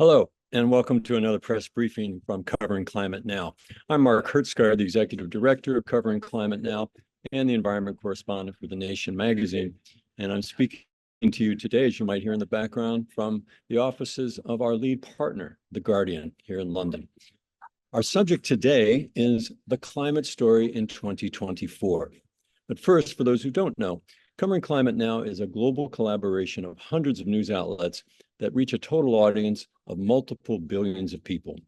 Hello, and welcome to another press briefing from Covering Climate Now. I'm Mark Hertsgaard, the Executive Director of Covering Climate Now and the Environment Correspondent for The Nation magazine. And I'm speaking to you today, as you might hear in the background, from the offices of our lead partner, The Guardian, here in London. Our subject today is the climate story in 2024. But first, for those who don't know, Covering Climate Now is a global collaboration of hundreds of news outlets that reach a total audience of multiple billions of people.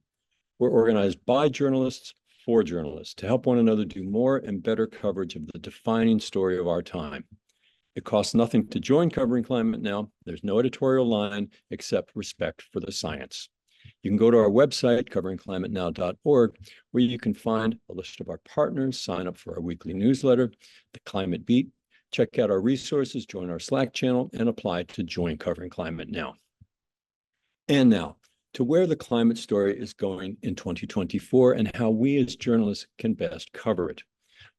We're organized by journalists for journalists to help one another do more and better coverage of the defining story of our time. It costs nothing to join Covering Climate Now. There's no editorial line except respect for the science. You can go to our website, coveringclimatenow.org, where you can find a list of our partners, sign up for our weekly newsletter, The Climate Beat, check out our resources, join our Slack channel, and apply to join Covering Climate Now. And now, to where the climate story is going in 2024 and how we as journalists can best cover it.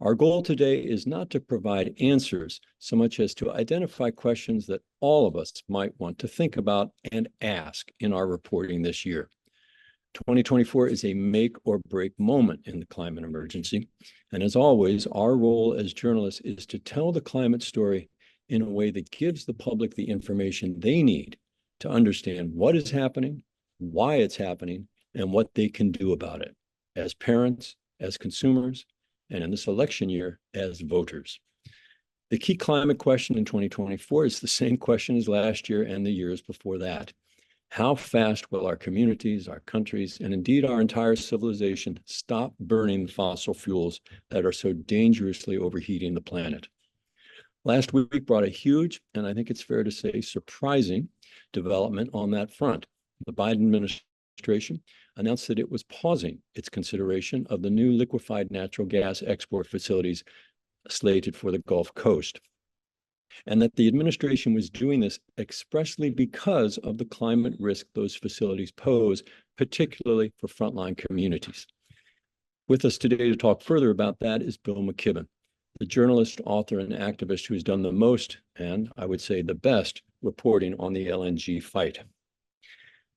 Our goal today is not to provide answers so much as to identify questions that all of us might want to think about and ask in our reporting this year. 2024 is a make or break moment in the climate emergency. And as always, our role as journalists is to tell the climate story in a way that gives the public the information they need to understand what is happening, why it's happening, and what they can do about it as parents, as consumers, and in this election year, as voters. The key climate question in 2024 is the same question as last year and the years before that. How fast will our communities, our countries, and indeed our entire civilization stop burning the fossil fuels that are so dangerously overheating the planet? Last week brought a huge, and I think it's fair to say surprising, development on that front. The Biden administration announced that it was pausing its consideration of the new liquefied natural gas export facilities slated for the Gulf Coast, and that the administration was doing this expressly because of the climate risk those facilities pose, particularly for frontline communities. With us today to talk further about that is Bill McKibben, the journalist, author, and activist who's done the most, and I would say the best, reporting on the LNG fight.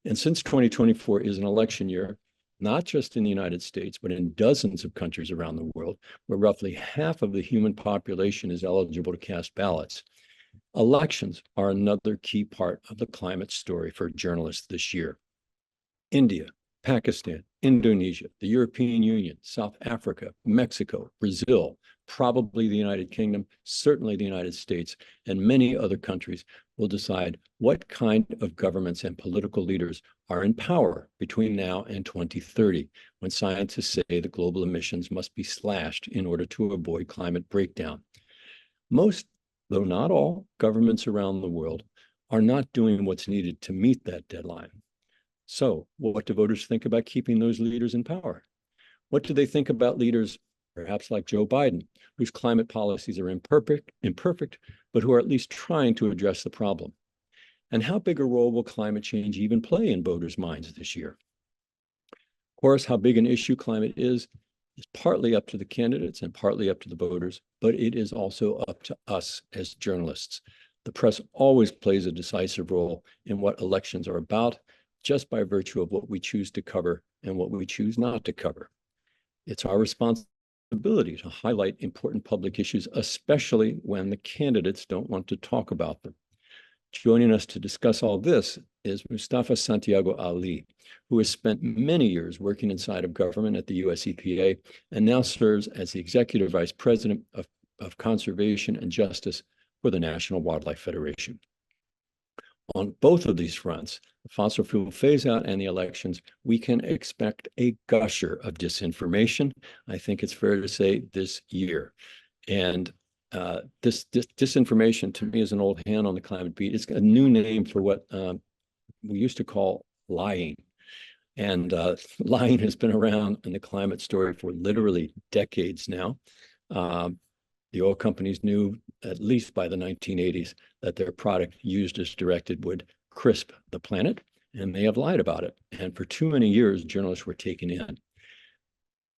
And since 2024 is an election year, not just in the United States, but in dozens of countries around the world, where roughly half of the human population is eligible to cast ballots, elections are another key part of the climate story for journalists this year. India, Pakistan, Indonesia, the European Union, South Africa, Mexico, Brazil, probably the United Kingdom, certainly the United States, and many other countries will decide what kind of governments and political leaders are in power between now and 2030, when scientists say the global emissions must be slashed in order to avoid climate breakdown. Most, though not all, governments around the world are not doing what's needed to meet that deadline. So, what do voters think about keeping those leaders in power? What do they think about leaders, perhaps like Joe Biden, whose climate policies are imperfect, but who are at least trying to address the problem? And how big a role will climate change even play in voters' minds this year? Of course, how big an issue climate is partly up to the candidates and partly up to the voters, but it is also up to us as journalists. The press always plays a decisive role in what elections are about, just by virtue of what we choose to cover and what we choose not to cover. It's our responsibility to highlight important public issues, especially when the candidates don't want to talk about them. Joining us to discuss all this is Mustafa Santiago Ali, who has spent many years working inside of government at the US EPA and now serves as the Executive Vice President of Conservation and Justice for the National Wildlife Federation. On both of these fronts, the fossil fuel phase-out and the elections, we can expect a gusher of disinformation, I think it's fair to say, this year. And this disinformation, to me, is an old hand on the climate beat. It's a new name for what we used to call lying. And lying has been around in the climate story for literally decades now. The oil companies knew, at least by the 1980s, that their product used as directed would crisp the planet, and they have lied about it. And for too many years, journalists were taken in.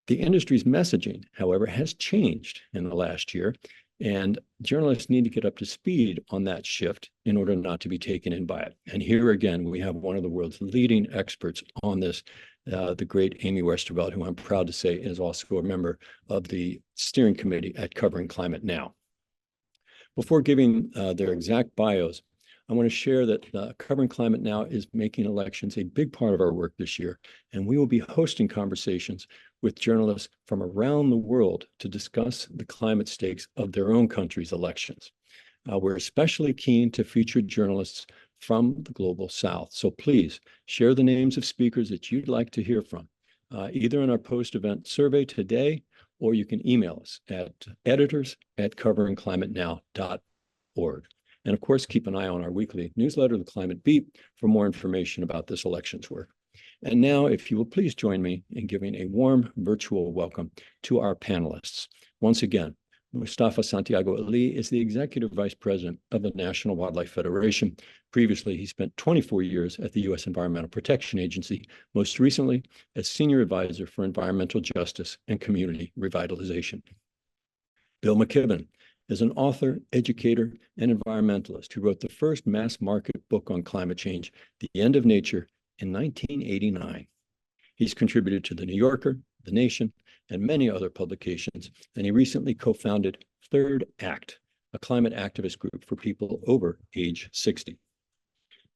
The industry's messaging, however, has changed in the last year, And journalists need to get up to speed on that shift in order not to be taken in by it. And here again, we have one of the world's leading experts on this, the great Amy Westervelt, who I'm proud to say is also a member of the steering committee at Covering Climate Now. Before giving their exact bios, I want to share that Covering Climate Now is making elections a big part of our work this year, and we will be hosting conversations with journalists from around the world to discuss the climate stakes of their own country's elections. We're especially keen to feature journalists from the global South, so please share the names of speakers that you'd like to hear from, either in our post-event survey today, or you can email us at editors@coveringclimatenow.org. And of course, keep an eye on our weekly newsletter, The Climate Beat, for more information about this elections work. And now, if you will please join me in giving a warm virtual welcome to our panelists. Once again, Mustafa Santiago Ali is the Executive Vice President of the National Wildlife Federation. Previously, he spent 24 years at the U.S. Environmental Protection Agency, most recently as Senior Advisor for Environmental Justice and Community Revitalization. Bill McKibben is an author, educator, and environmentalist who wrote the first mass market book on climate change, The End of Nature, in 1989. He's contributed to The New Yorker, The Nation, and many other publications, and he recently co-founded Third Act, a climate activist group for people over age 60.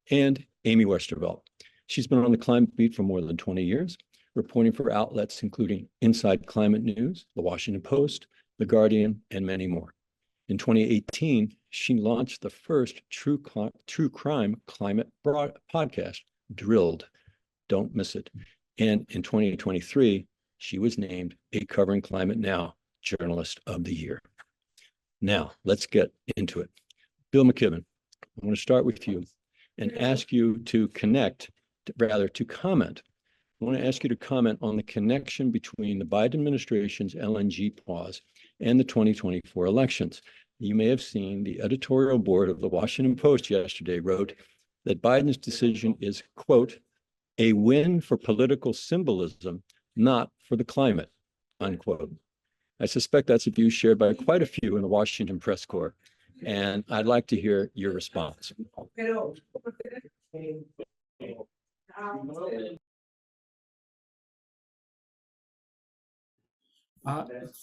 And Amy Westervelt. She's been on the climate beat for more than 20 years, reporting for outlets including Inside Climate News, The Washington Post, The Guardian, and many more. In 2018, she launched the first true crime climate podcast, Drilled. Don't miss it. And in 2023, she was named a Covering Climate Now Journalist of the Year. Now, let's get into it. Bill McKibben, I want to start with you and ask you to comment. I want to ask you to comment on the connection between the Biden administration's LNG pause and the 2024 elections. You may have seen the editorial board of the Washington Post yesterday wrote that Biden's decision is, quote, a win for political symbolism, not for the climate, unquote. I suspect that's a view shared by quite a few in the Washington press corps, and I'd like to hear your response.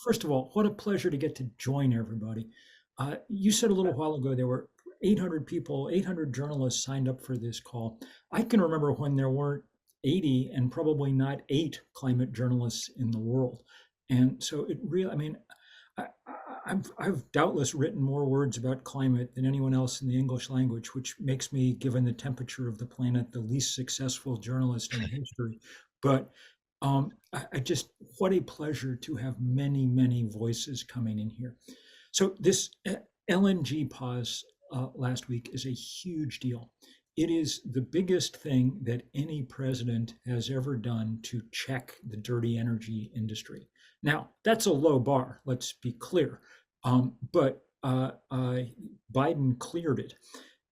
First of all, what a pleasure to get to join everybody. You said a little while ago there were 800 people, 800 journalists signed up for this call. I can remember when there weren't 80 and probably not 8 climate journalists in the world. And so it really, I mean, I've doubtless written more words about climate than anyone else in the English language, which makes me, given the temperature of the planet, the least successful journalist in history. But I just, what a pleasure to have many, many voices coming in here. So this LNG pause last week is a huge deal. It is the biggest thing that any president has ever done to check the dirty energy industry. Now, that's a low bar, let's be clear, but Biden cleared it.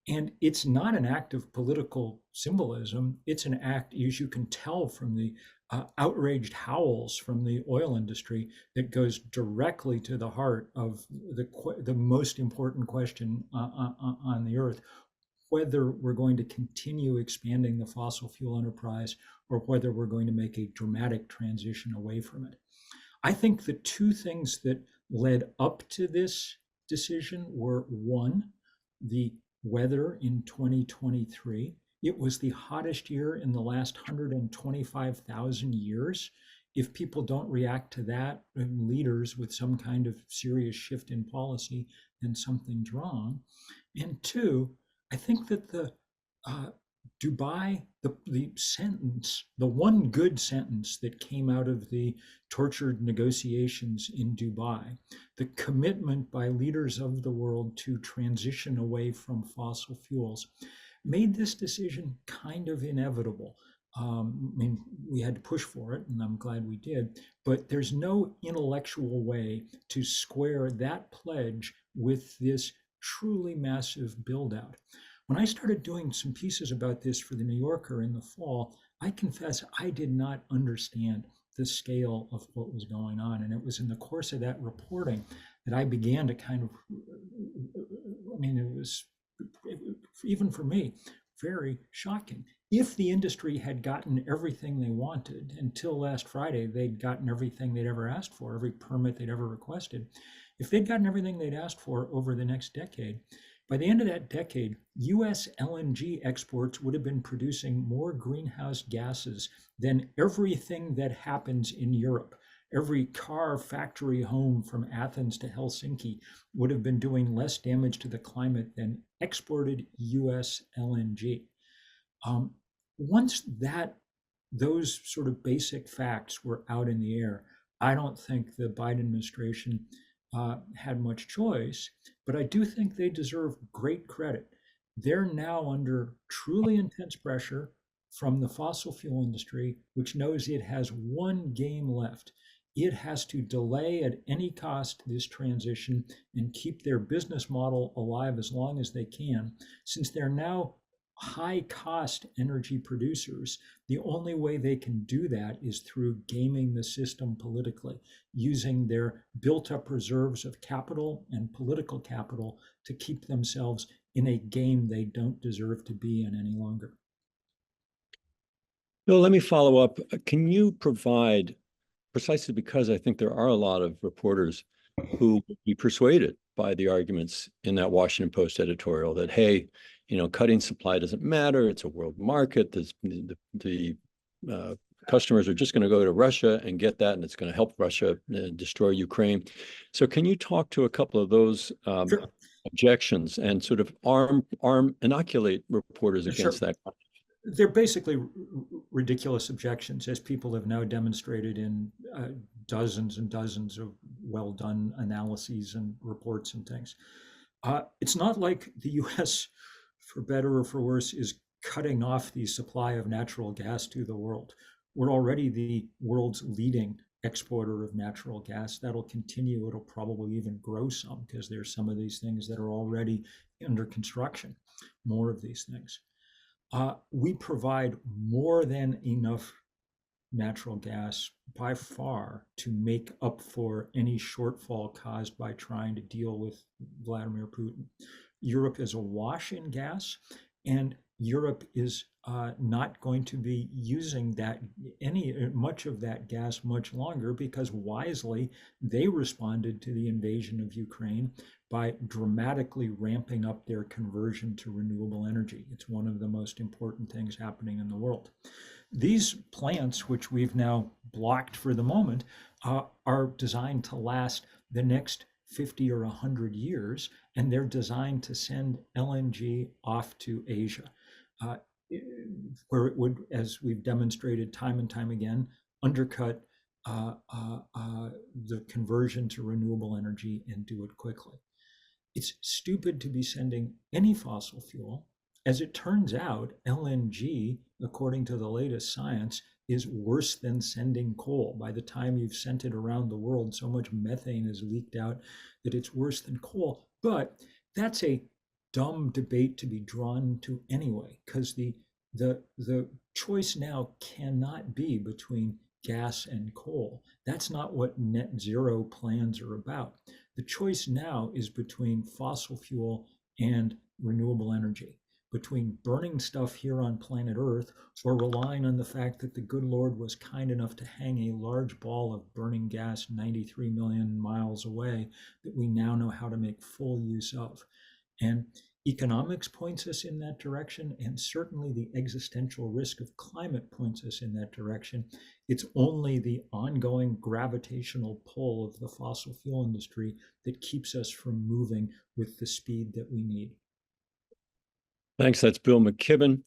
And it's not an act of political symbolism. It's an act, as you can tell from the outraged howls from the oil industry, that goes directly to the heart of the most important question on the earth, whether we're going to continue expanding the fossil fuel enterprise or whether we're going to make a dramatic transition away from it. I think the two things that led up to this decision were, one, the weather in 2023. It was the hottest year in the last 125,000 years. If people don't react to that, and leaders with some kind of serious shift in policy, then something's wrong. And two, I think that the Dubai, the sentence, the one good sentence that came out of the tortured negotiations in Dubai, the commitment by leaders of the world to transition away from fossil fuels, made this decision kind of inevitable. I mean, we had to push for it, and I'm glad we did, but there's no intellectual way to square that pledge with this truly massive build out. When I started doing some pieces about this for the New Yorker in the fall, I confess I did not understand the scale of what was going on. And it was in the course of that reporting that I began to kind of, I mean, it was, even for me, very shocking. If the industry had gotten everything they wanted, until last Friday, they'd gotten everything they'd ever asked for, every permit they'd ever requested. If they'd gotten everything they'd asked for over the next decade, by the end of that decade, US LNG exports would have been producing more greenhouse gases than everything that happens in Europe. Every car, factory, home from Athens to Helsinki would have been doing less damage to the climate than exported US LNG. Once those sort of basic facts were out in the air, I don't think the Biden administration had much choice, but I do think they deserve great credit. They're now under truly intense pressure from the fossil fuel industry, which knows it has one game left. It has to delay at any cost this transition and keep their business model alive as long as they can. Since they're now high cost energy producers, the only way they can do that is through gaming the system politically, using their built up reserves of capital and political capital to keep themselves in a game they don't deserve to be in any longer. Bill, let me follow up. Can you provide, precisely because I think there are a lot of reporters who would be persuaded by the arguments in that Washington Post editorial that, hey, cutting supply doesn't matter. It's a world market. The customers are just going to go to Russia and get that, and it's going to help Russia destroy Ukraine. So can you talk to a couple of those Sure. objections and sort of inoculate reporters against Sure. that? They're basically ridiculous objections, as people have now demonstrated in dozens and dozens of well-done analyses and reports and things. It's not like the US, for better or for worse, is cutting off the supply of natural gas to the world. We're already the world's leading exporter of natural gas. That'll continue. It'll probably even grow some because there's some of these things that are already under construction, more of these things. We provide more than enough natural gas by far to make up for any shortfall caused by trying to deal with Vladimir Putin. Europe is awash in gas, and Europe is not going to be using much of that gas much longer, because wisely they responded to the invasion of Ukraine by dramatically ramping up their conversion to renewable energy. It's one of the most important things happening in the world. These plants, which we've now blocked for the moment, are designed to last the next 50 or 100 years, and they're designed to send LNG off to Asia, where it would, as we've demonstrated time and time again, undercut the conversion to renewable energy and do it quickly. It's stupid to be sending any fossil fuel. As it turns out, LNG, according to the latest science, is worse than sending coal. By the time you've sent it around the world, so much methane is leaked out that it's worse than coal. But that's a dumb debate to be drawn to anyway, because the choice now cannot be between gas and coal. That's not what net zero plans are about. The choice now is between fossil fuel and renewable energy, between burning stuff here on planet Earth or relying on the fact that the good Lord was kind enough to hang a large ball of burning gas 93 million miles away that we now know how to make full use of. And economics points us in that direction, and certainly the existential risk of climate points us in that direction. It's only the ongoing gravitational pull of the fossil fuel industry that keeps us from moving with the speed that we need. Thanks. That's Bill McKibben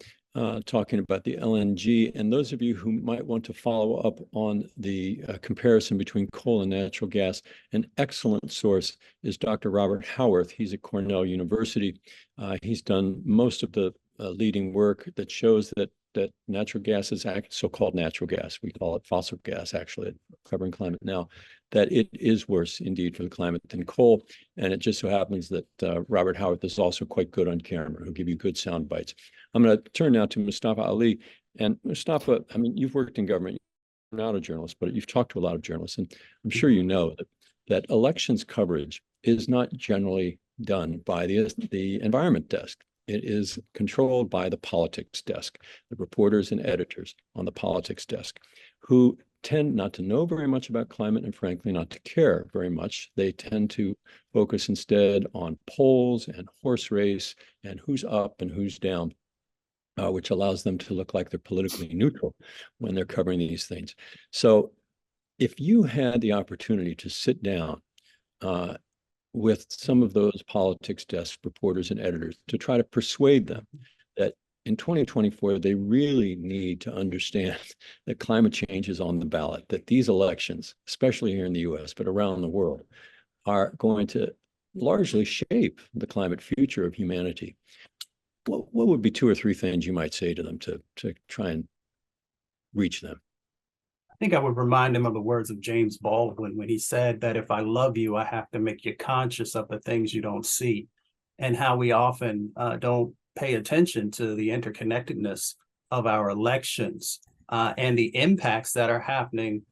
talking about the LNG. And those of you who might want to follow up on the comparison between coal and natural gas, an excellent source is Dr. Robert Howarth. He's at Cornell University. He's done most of the leading work that shows that natural gas is so-called natural gas. We call it fossil gas, actually, at Covering Climate Now, that it is worse indeed for the climate than coal. And it just so happens that Robert Howarth is also quite good on camera. He'll give you good sound bites. I'm going to turn now to Mustafa Ali. And Mustafa, I mean, you've worked in government. You're not a journalist, but you've talked to a lot of journalists. And I'm sure you know that that elections coverage is not generally done by the environment desk. It is controlled by the politics desk, the reporters and editors on the politics desk, who tend not to know very much about climate and frankly not to care very much. They tend to focus instead on polls and horse race and who's up and who's down, which allows them to look like they're politically neutral when they're covering these things. So if you had the opportunity to sit down with some of those politics desk reporters and editors to try to persuade them that in 2024, they really need to understand that climate change is on the ballot, that these elections, especially here in the US, but around the world, are going to largely shape the climate future of humanity. What would be two or three things you might say to them to try and reach them? I think I would remind him of the words of James Baldwin when he said that if I love you, I have to make you conscious of the things you don't see, and how we often don't pay attention to the interconnectedness of our elections and the impacts that are happening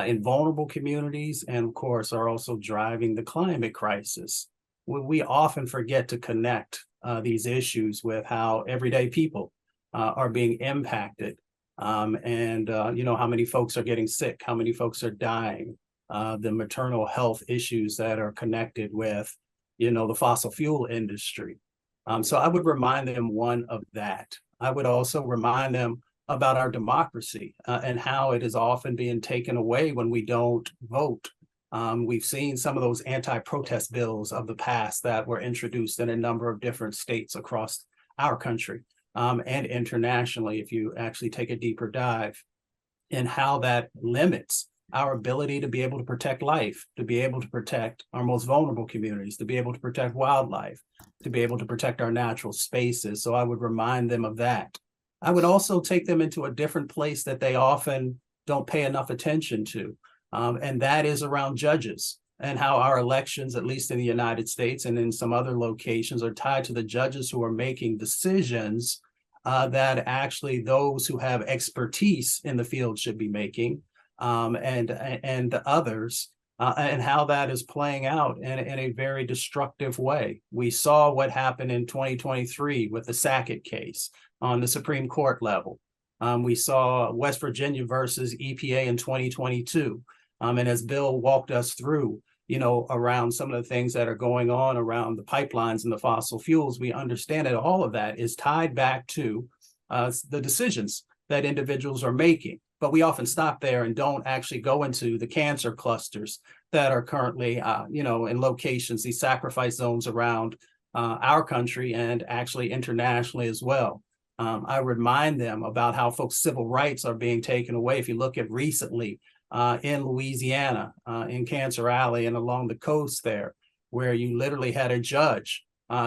in vulnerable communities, and of course are also driving the climate crisis. We often forget to connect these issues with how everyday people are being impacted. You know, how many folks are getting sick, how many folks are dying, the maternal health issues that are connected with, you know, the fossil fuel industry. So I would remind them, one, of that. I would also remind them about our democracy and how it is often being taken away when we don't vote. We've seen some of those anti-protest bills of the past that were introduced in a number of different states across our country. And internationally, if you actually take a deeper dive, in how that limits our ability to be able to protect life, to be able to protect our most vulnerable communities, to be able to protect wildlife, to be able to protect our natural spaces. So I would remind them of that. I would also take them into a different place that they often don't pay enough attention to, and that is around judges, and how our elections, at least in the United States and in some other locations, are tied to the judges who are making decisions that actually those who have expertise in the field should be making, and others, and how that is playing out in a very destructive way. We saw what happened in 2023 with the Sackett case on the Supreme Court level. We saw West Virginia versus EPA in 2022. And as Bill walked us through, you know, around some of the things that are going on around the pipelines and the fossil fuels, we understand that all of that is tied back to the decisions that individuals are making. But we often stop there and don't actually go into the cancer clusters that are currently, you know, in locations, these sacrifice zones around our country and actually internationally as well. I remind them about how folks' civil rights are being taken away. If you look at recently, in Louisiana, in Cancer Alley and along the coast there, where you literally had a judge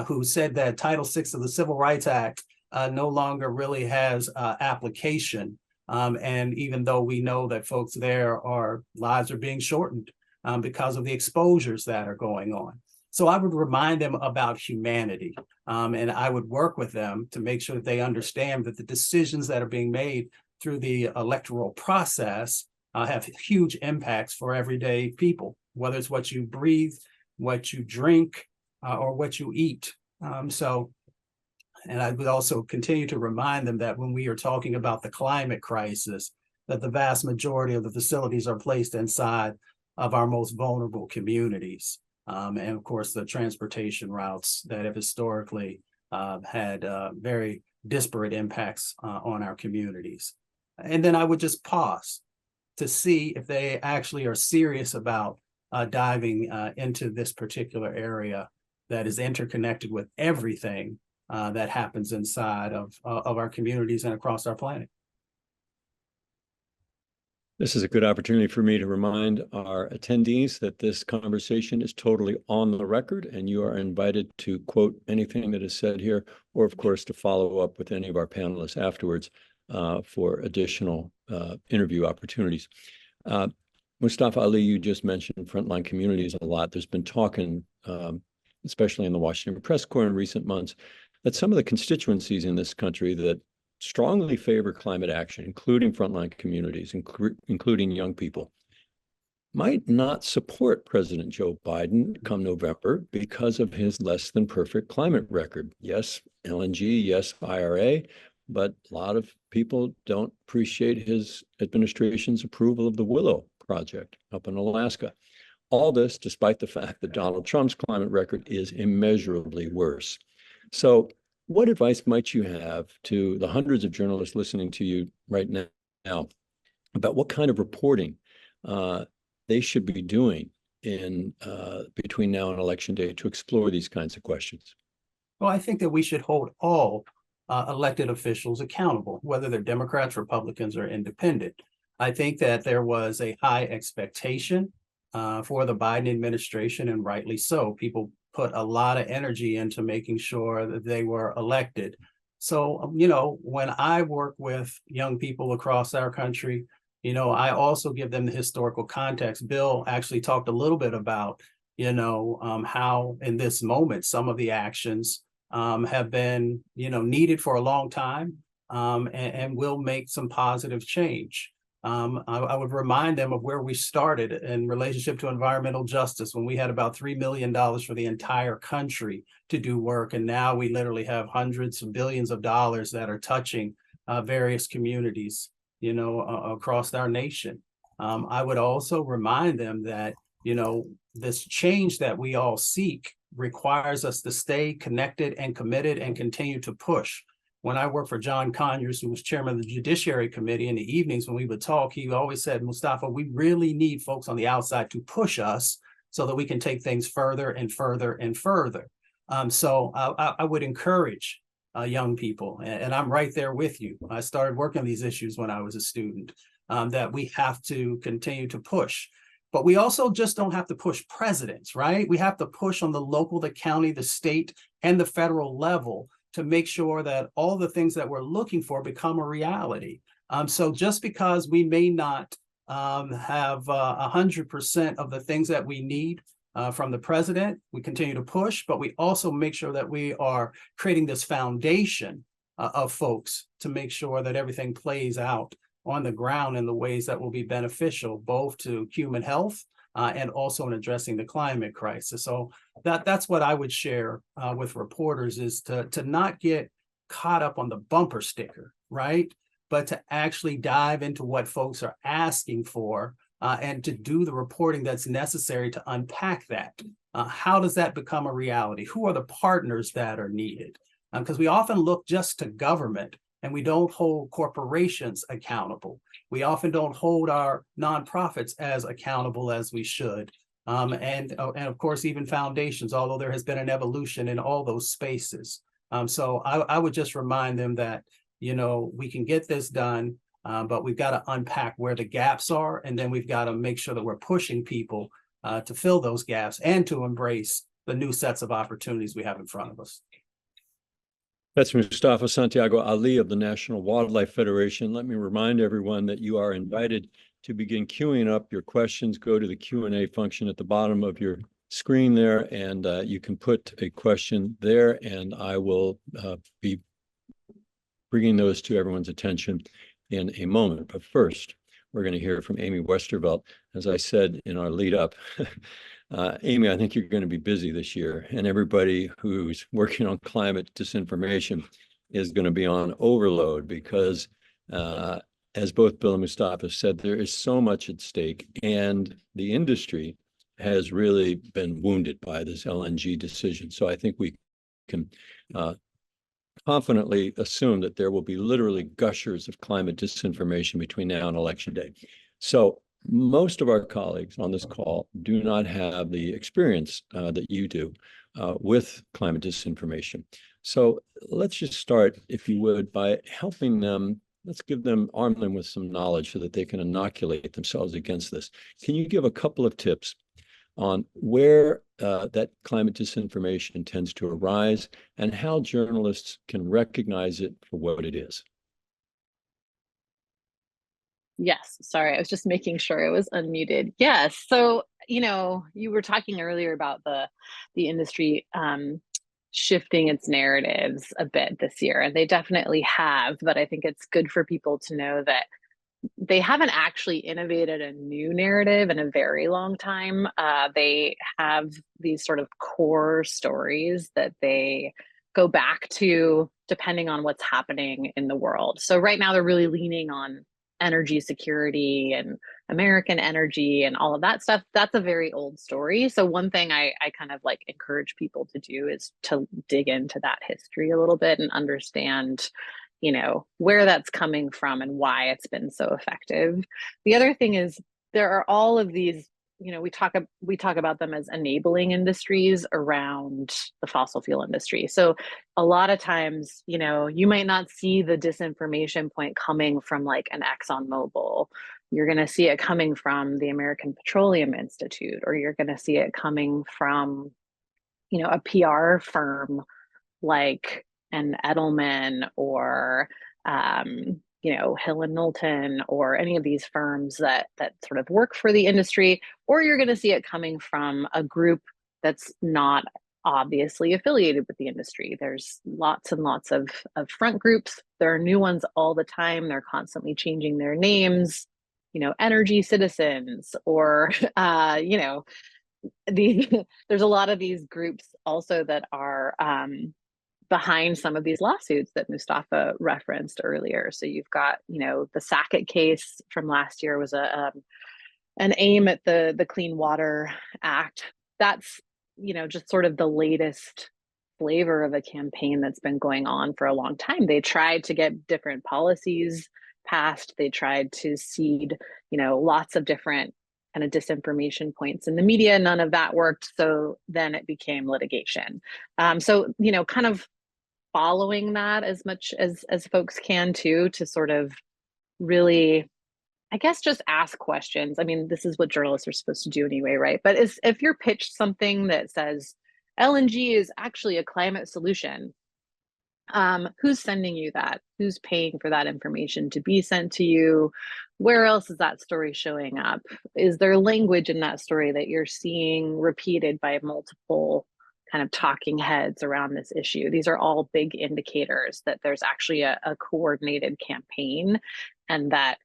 who said that Title VI of the Civil Rights Act no longer really has application. And even though we know that folks there lives are being shortened because of the exposures that are going on. So I would remind them about humanity, and I would work with them to make sure that they understand that the decisions that are being made through the electoral process have huge impacts for everyday people, whether it's what you breathe, what you drink, or what you eat. And I would also continue to remind them that when we are talking about the climate crisis, that the vast majority of the facilities are placed inside of our most vulnerable communities. And of course, the transportation routes that have historically had very disparate impacts on our communities. And then I would just pause to see if they actually are serious about diving into this particular area that is interconnected with everything that happens inside of our communities and across our planet. This is a good opportunity for me to remind our attendees that this conversation is totally on the record, and you are invited to quote anything that is said here, or of course to follow up with any of our panelists afterwards for additional interview opportunities. Mustafa Ali, you just mentioned frontline communities a lot. There's been talk especially in the Washington Press Corps in recent months, that some of the constituencies in this country that strongly favor climate action, including frontline communities, including young people, might not support President Joe Biden come November because of his less than perfect climate record. Yes, LNG, yes, IRA, but a lot of people don't appreciate his administration's approval of the Willow project up in Alaska. All this despite the fact that Donald Trump's climate record is immeasurably worse. So what advice might you have to the hundreds of journalists listening to you right now about what kind of reporting they should be doing in between now and Election Day to explore these kinds of questions? Well, I think that we should hold all elected officials accountable, whether they're Democrats, Republicans, or independent. I think that there was a high expectation for the Biden administration, and rightly so. People put a lot of energy into making sure that they were elected. So, when I work with young people across our country, I also give them the historical context. Bill actually talked a little bit about, how in this moment, some of the actions have been, needed for a long time and will make some positive change. I would remind them of where we started in relationship to environmental justice when we had about $3 million for the entire country to do work. And now we literally have hundreds of billions of dollars that are touching various communities, across our nation. I would also remind them that, this change that we all seek requires us to stay connected and committed and continue to push. When I worked for John Conyers, who was chairman of the Judiciary Committee, in the evenings when we would talk, he always said, Mustafa, we really need folks on the outside to push us so that we can take things further and further and further. So I would encourage young people, and I'm right there with you. I started working on these issues when I was a student, that we have to continue to push. But we also just don't have to push presidents, right? We have to push on the local, the county, the state, and the federal level to make sure that all the things that we're looking for become a reality. So just because we may not have 100% of the things that we need from the president, we continue to push, but we also make sure that we are creating this foundation of folks to make sure that everything plays out on the ground in the ways that will be beneficial both to human health and also in addressing the climate crisis. So that's what I would share with reporters, is to not get caught up on the bumper sticker, right? But to actually dive into what folks are asking for and to do the reporting that's necessary to unpack that. How does that become a reality? Who are the partners that are needed? Because we often look just to government and we don't hold corporations accountable. We often don't hold our nonprofits as accountable as we should. And of course, even foundations, although there has been an evolution in all those spaces. So I would just remind them that, we can get this done, but we've got to unpack where the gaps are. And then we've got to make sure that we're pushing people to fill those gaps and to embrace the new sets of opportunities we have in front of us. That's Mustafa Santiago Ali of the National Wildlife Federation. Let me remind everyone that you are invited to begin queuing up your questions. Go to the Q&A function at the bottom of your screen there, and you can put a question there, and I will be bringing those to everyone's attention in a moment. But first, we're going to hear from Amy Westervelt. As I said in our lead up, Amy, I think you're going to be busy this year, and everybody who's working on climate disinformation is going to be on overload because, as both Bill and Mustafa said, there is so much at stake, and the industry has really been wounded by this LNG decision. So I think we can confidently assume that there will be literally gushers of climate disinformation between now and Election Day. So most of our colleagues on this call do not have the experience that you do with climate disinformation. So let's just start, if you would, by helping them. Let's arm them with some knowledge so that they can inoculate themselves against this. Can you give a couple of tips on where that climate disinformation tends to arise and how journalists can recognize it for what it is? Yes, sorry, I was just making sure it was unmuted. Yes, so you were talking earlier about the industry shifting its narratives a bit this year, and they definitely have. But I think it's good for people to know that they haven't actually innovated a new narrative in a very long time. They have these sort of core stories that they go back to depending on what's happening in the world. So right now they're really leaning on energy security and American energy and all of that stuff. That's a very old story. So one thing I kind of like encourage people to do is to dig into that history a little bit and understand, you know, where that's coming from and why it's been so effective. The other thing is there are all of these, you know, we talk about them as enabling industries around the fossil fuel industry. So a lot of times, you know, you might not see the disinformation point coming from like an ExxonMobil. You're going to see it coming from the American Petroleum Institute, or you're going to see it coming from, you know, a PR firm like an Edelman or you know, Hill and Knowlton, or any of these firms that sort of work for the industry, or you're going to see it coming from a group that's not obviously affiliated with the industry. There's lots and lots of front groups. There are new ones all the time. They're constantly changing their names, you know, Energy Citizens, or you know, there's a lot of these groups also that are behind some of these lawsuits that Mustafa referenced earlier. So you've got, you know, the Sackett case from last year was an aim at the Clean Water Act. That's, you know, just sort of the latest flavor of a campaign that's been going on for a long time. They tried to get different policies passed. They tried to seed, you know, lots of different kind of disinformation points in the media. None of that worked. So then it became litigation. So, you know, kind of following that as much as folks can too, to sort of really, I guess, just ask questions. I mean, this is what journalists are supposed to do anyway, right? But if you're pitched something that says LNG is actually a climate solution, who's sending you that? Who's paying for that information to be sent to you? Where else is that story showing up? Is there language in that story that you're seeing repeated by multiple kind of talking heads around this issue? These are all big indicators that there's actually a coordinated campaign, and that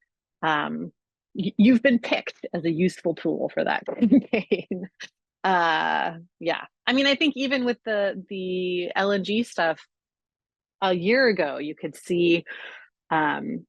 you've been picked as a useful tool for that campaign. Yeah, I mean, I think even with the LNG stuff a year ago, you could see 2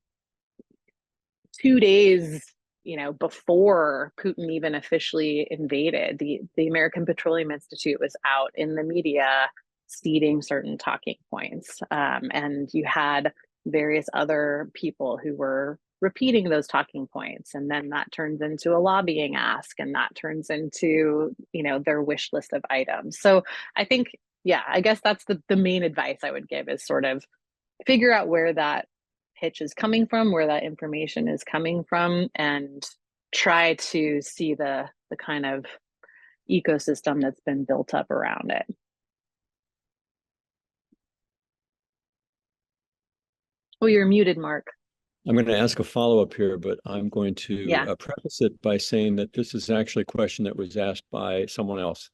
days, you know, before Putin even officially invaded, the American Petroleum Institute was out in the media seeding certain talking points. And you had various other people who were repeating those talking points. And then that turns into a lobbying ask, and that turns into, you know, their wish list of items. So I think, yeah, I guess that's the main advice I would give, is sort of figure out where that pitch is coming from, where that information is coming from, and try to see the kind of ecosystem that's been built up around it. Oh, you're muted, Mark. I'm going to ask a follow-up here, but I'm going Yeah. to preface it by saying that this is actually a question that was asked by someone else.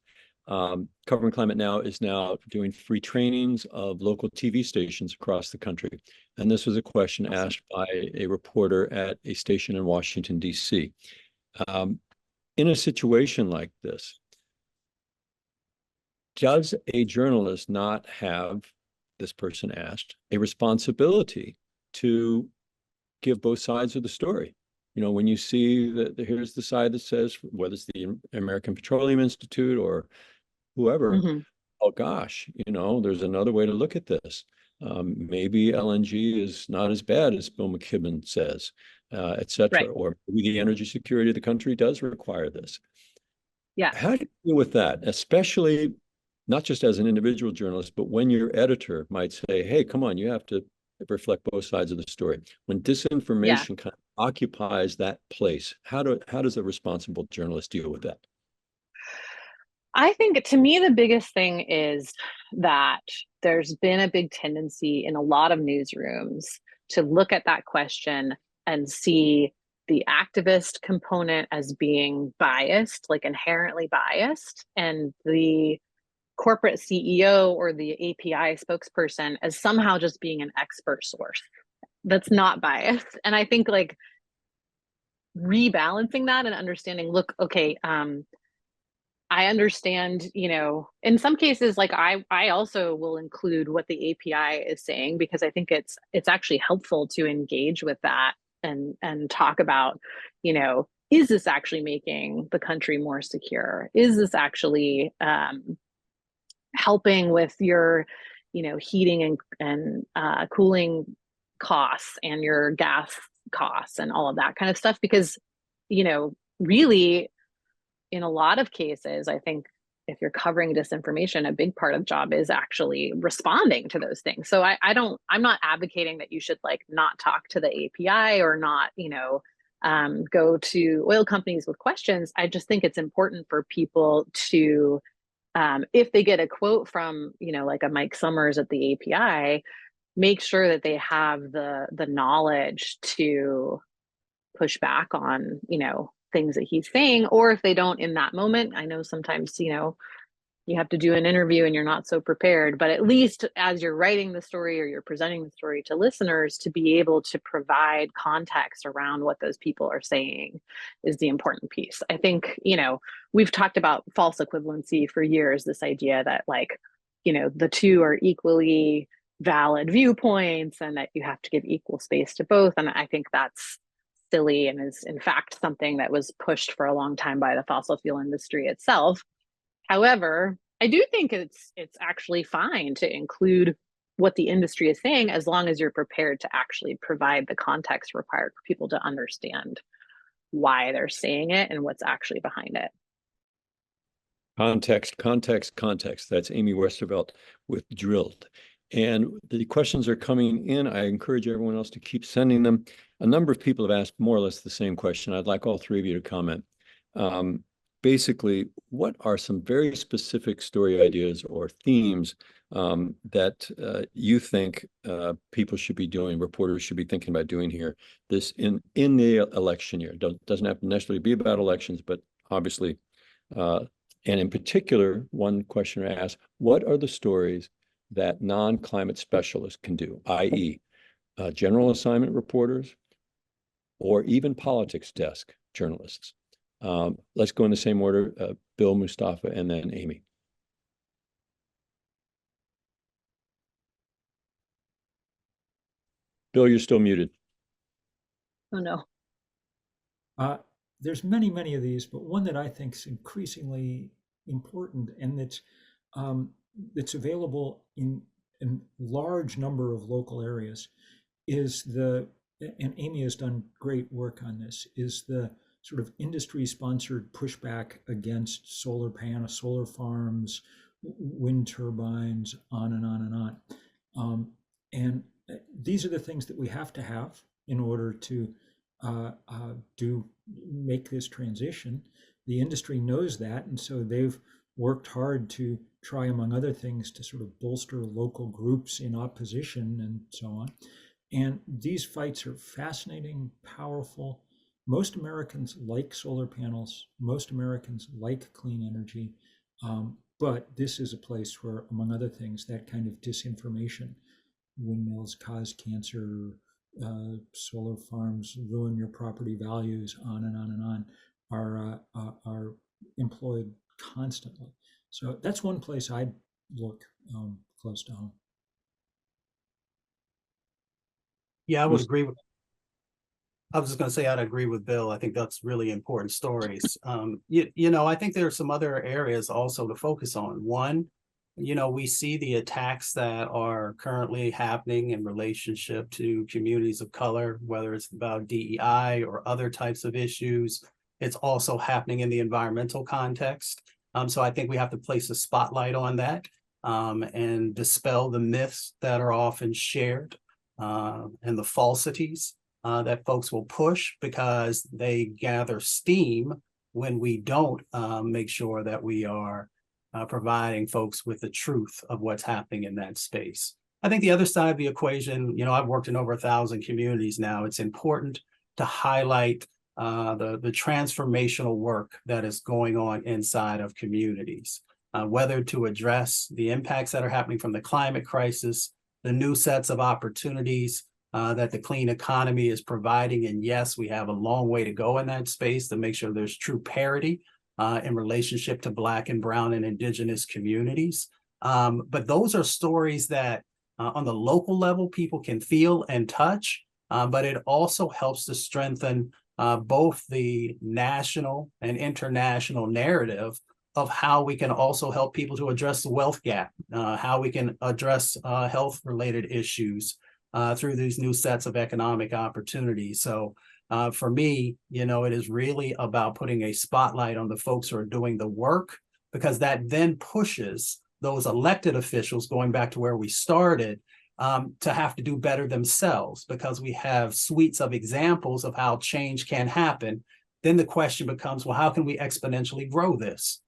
Covering Climate Now is now doing free trainings of local TV stations across the country. And this was a question asked by a reporter at a station in Washington, D.C. In a situation like this, does a journalist not have, this person asked, a responsibility to give both sides of the story? You know, when you see that here's the side that says, whether it's the American Petroleum Institute or whoever, oh gosh, you know, there's another way to look at this. Maybe LNG is not as bad as Bill McKibben says, et cetera. Right. Or maybe the energy security of the country does require this. Yeah. How do you deal with that, especially not just as an individual journalist, but when your editor might say, hey, come on, you have to reflect both sides of the story. When disinformation kind of occupies that place, how does a responsible journalist deal with that? I think, to me, the biggest thing is that there's been a big tendency in a lot of newsrooms to look at that question and see the activist component as being biased, like inherently biased, and the corporate CEO or the API spokesperson as somehow just being an expert source that's not biased. And I think, like, rebalancing that and understanding, look, okay, I understand, in some cases, like I also will include what the API is saying, because I think it's actually helpful to engage with that and talk about, is this actually making the country more secure? Is this actually helping with your, heating and cooling costs and your gas costs and all of that kind of stuff? Because, really, in a lot of cases, I think if you're covering disinformation, a big part of job is actually responding to those things. So I'm not advocating that you should like not talk to the API or not, go to oil companies with questions. I just think it's important for people to, if they get a quote from, like a Mike Summers at the API, make sure that they have the knowledge to push back on, things that he's saying, or if they don't in that moment. I know sometimes, you have to do an interview and you're not so prepared, but at least as you're writing the story or you're presenting the story to listeners, to be able to provide context around what those people are saying is the important piece. I think, we've talked about false equivalency for years, this idea that like, the two are equally valid viewpoints and that you have to give equal space to both. And I think that's silly and is in fact something that was pushed for a long time by the fossil fuel industry itself. However, I do think it's actually fine to include what the industry is saying, as long as you're prepared to actually provide the context required for people to understand why they're saying it and what's actually behind it. Context, context, context. That's Amy Westervelt with Drilled. And the questions are coming in. I encourage everyone else to keep sending them. A number of people have asked more or less the same question. I'd like all three of you to comment. Basically, what are some very specific story ideas or themes that you think people should be doing, reporters should be thinking about doing here, this in the election year? Doesn't have to necessarily be about elections, but obviously, and in particular, one questioner asked, what are the stories that non-climate specialists can do, i.e. General assignment reporters or even politics desk journalists? Let's go in the same order, Bill, Mustafa, and then Amy. Bill, you're still muted. Oh no. There's many of these, but one that I think is increasingly important and that's available in a large number of local areas is and Amy has done great work on this, is the sort of industry-sponsored pushback against solar farms, wind turbines, on and on and on. And these are the things that we have to have in order to make this transition. The industry knows that, and so they've worked hard to try, among other things, to sort of bolster local groups in opposition and so on. And these fights are fascinating, powerful. Most Americans like solar panels. Most Americans like clean energy. But this is a place where, among other things, that kind of disinformation, windmills cause cancer, solar farms ruin your property values, on and on and on, are employed constantly. So that's one place I'd look close to home. Yeah, I would agree with. I was just going to say I'd agree with Bill. I think that's really important stories. I think there are some other areas also to focus on. One, we see the attacks that are currently happening in relationship to communities of color, whether it's about DEI or other types of issues. It's also happening in the environmental context. So I think we have to place a spotlight on that and dispel the myths that are often shared and the falsities that folks will push because they gather steam when we don't make sure that we are providing folks with the truth of what's happening in that space. I think the other side of the equation, I've worked in over 1,000 communities now. It's important to highlight the transformational work that is going on inside of communities, whether to address the impacts that are happening from the climate crisis, the new sets of opportunities, that the clean economy is providing. And yes, we have a long way to go in that space to make sure there's true parity in relationship to Black and Brown and Indigenous communities. But those are stories that on the local level, people can feel and touch, but it also helps to strengthen both the national and international narrative of how we can also help people to address the wealth gap, how we can address health-related issues through these new sets of economic opportunities. So for me, it is really about putting a spotlight on the folks who are doing the work, because that then pushes those elected officials, going back to where we started, to have to do better themselves, because we have suites of examples of how change can happen. Then the question becomes, well, how can we exponentially grow this?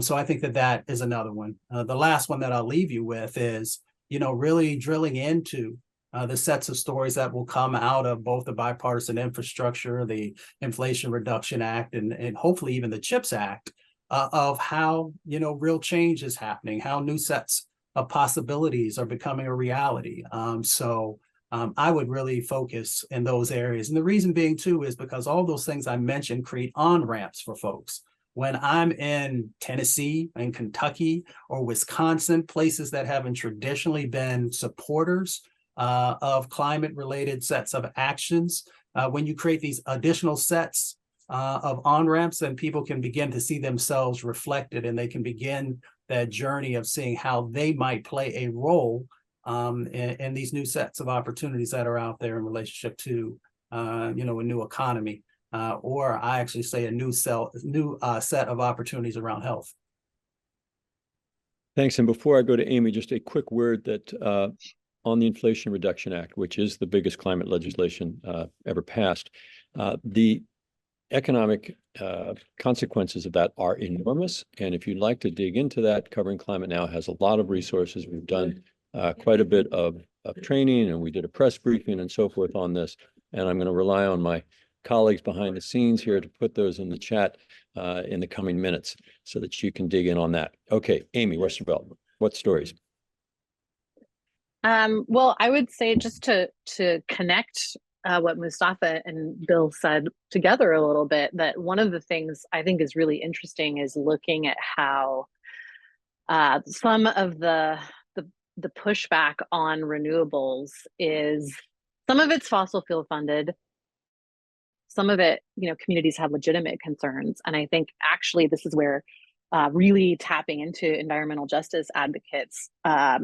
So I think that is another one. The last one that I'll leave you with is, really drilling into the sets of stories that will come out of both the bipartisan infrastructure, the Inflation Reduction Act, and hopefully even the CHIPS Act, of how, real change is happening, how new sets of possibilities are becoming a reality. I would really focus in those areas. And the reason being too is because all those things I mentioned create on-ramps for folks. When I'm in Tennessee and Kentucky or Wisconsin, places that haven't traditionally been supporters of climate-related sets of actions, when you create these additional sets of on-ramps, then people can begin to see themselves reflected, and they can begin that journey of seeing how they might play a role in these new sets of opportunities that are out there in relationship to, a new economy, or I actually say a new set of opportunities around health. Thanks. And before I go to Amy, just a quick word that on the Inflation Reduction Act, which is the biggest climate legislation ever passed, the economic consequences of that are enormous. And if you'd like to dig into that, Covering Climate Now has a lot of resources. We've done quite a bit of training, and we did a press briefing and so forth on this. And I'm going to rely on my colleagues behind the scenes here to put those in the chat in the coming minutes so that you can dig in on that. Okay, Amy, Westervelt, what stories? Well, I would say, just to connect what Mustafa and Bill said together a little bit, that one of the things I think is really interesting is looking at how some of the pushback on renewables is, some of it's fossil fuel funded, some of it, communities have legitimate concerns. And I think actually this is where really tapping into environmental justice advocates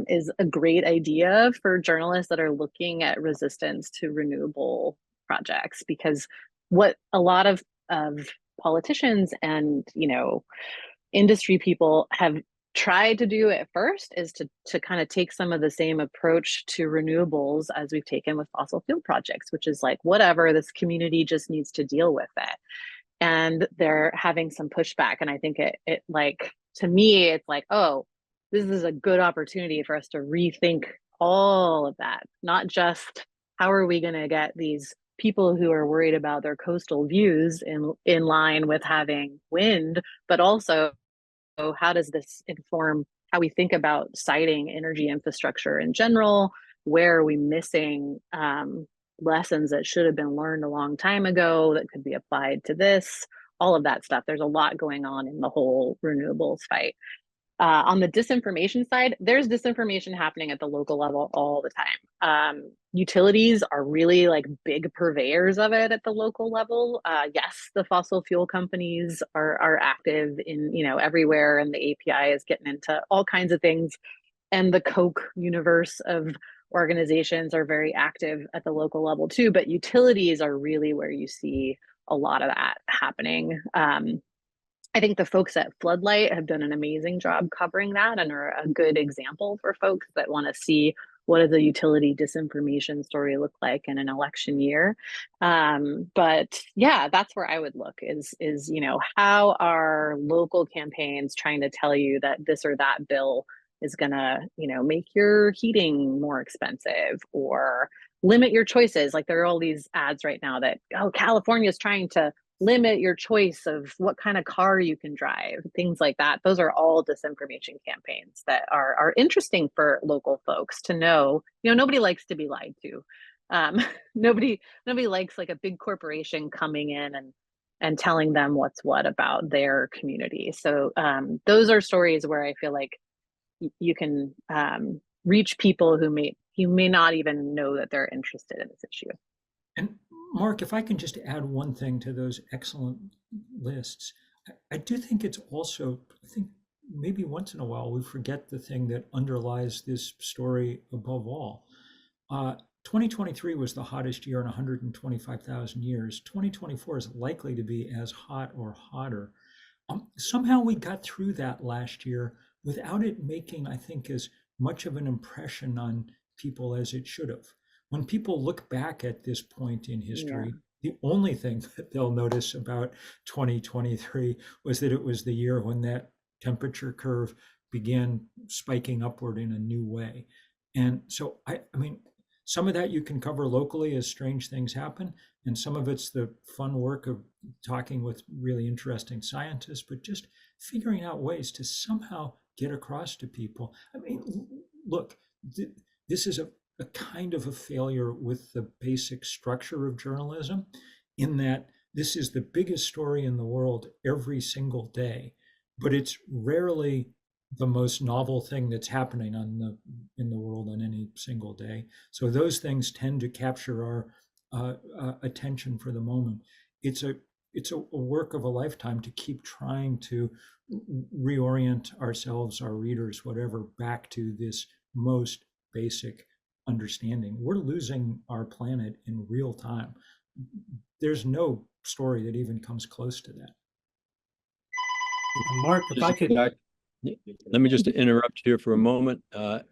is a great idea for journalists that are looking at resistance to renewable projects, because what a lot of politicians and industry people have tried to do at first is to kind of take some of the same approach to renewables as we've taken with fossil fuel projects, which is like, whatever, this community just needs to deal with it. And they're having some pushback. And I think it like, to me, it's like, oh, this is a good opportunity for us to rethink all of that. Not just how are we going to get these people who are worried about their coastal views in line with having wind, but also how does this inform how we think about siting energy infrastructure in general? Where are we missing lessons that should have been learned a long time ago that could be applied to this? All of that stuff. There's a lot going on in the whole renewables fight. On the disinformation side, there's disinformation happening at the local level all the time. Utilities are really like big purveyors of it at the local level. Yes, the fossil fuel companies are active in everywhere, and the API is getting into all kinds of things. And the Koch universe of organizations are very active at the local level too. But utilities are really where you see a lot of that happening. I think the folks at Floodlight have done an amazing job covering that and are a good example for folks that want to see what does a utility disinformation story look like in an election year. But yeah, that's where I would look is how are local campaigns trying to tell you that this or that bill is gonna make your heating more expensive or limit your choices. Like there are all these ads right now that, oh, California is trying to limit your choice of what kind of car you can drive, things like that. Those are all disinformation campaigns that are interesting for local folks to know. Nobody likes to be lied to. Nobody likes like a big corporation coming in and telling them what's what about their community. So those are stories where I feel like you can reach people who may not even know that they're interested in this issue. And Mark, if I can just add one thing to those excellent lists, I do think it's also, I think maybe once in a while we forget the thing that underlies this story above all. 2023 was the hottest year in 125,000 years. 2024 is likely to be as hot or hotter. Somehow we got through that last year without it making, I think, as much of an impression on people as it should have. When people look back at this point in history, the only thing that they'll notice about 2023 was that it was the year when that temperature curve began spiking upward in a new way. And so, I mean, some of that you can cover locally as strange things happen, and some of it's the fun work of talking with really interesting scientists, but just figuring out ways to somehow get across to people. I mean, look, this is a kind of a failure with the basic structure of journalism, in that this is the biggest story in the world every single day, but it's rarely the most novel thing that's happening in the world on any single day. So those things tend to capture our attention for the moment. It's a work of a lifetime to keep trying to reorient ourselves, our readers, whatever, back to this most basic understanding. We're losing our planet in real time. There's no story that even comes close to that. Mark, if I could, let me just interrupt here for a moment